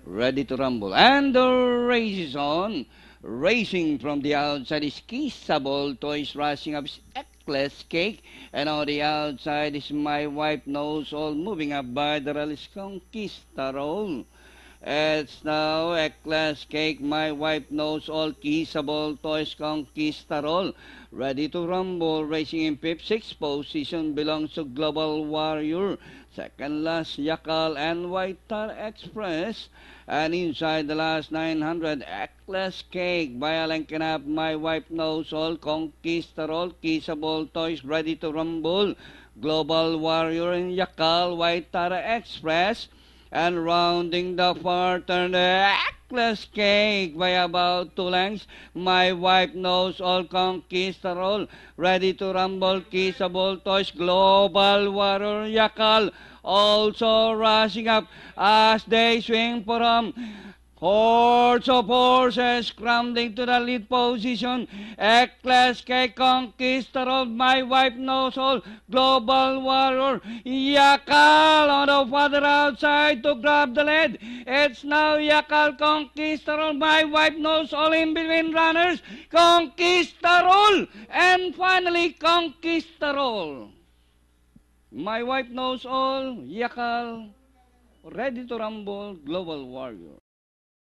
Ready to rumble. And the race is on. Racing from the outside is Kissable Toys, rushing up is Eckless Cake. And on the outside is My Wife Knows All, moving up by the release Conquistador. It's now Eckless Cake, My Wife Knows All, Kissable Toys, Conquistador. Ready to rumble, racing in fifth. Sixth position belongs to Global Warrior. Second last, Yakal and White Tar Express. And inside the last 900, Eckless Cake, by a length and a half, My Wife Knows All, Conquistador, Kissable Toys, Ready to Rumble, Global Warrior, and Yakal, White Tar Express. And rounding the far turn, the Eckless Cake by about 2 lengths. My Wife Knows All, Conquistador, Ready to Rumble, Kissable Toys, Global Warrior, Yakal, also rushing up as they swing from hordes of horses scrambling to the lead position. Eckless Cake, Conquistador, My Wife Knows All, Global Warrior, Yakal on the further outside to grab the lead. It's now Yakal, Conquistador, My Wife Knows All in between runners. Conquistador, and finally Conquistador. My Wife Knows All, Yakal, Ready to Rumble, Global Warrior.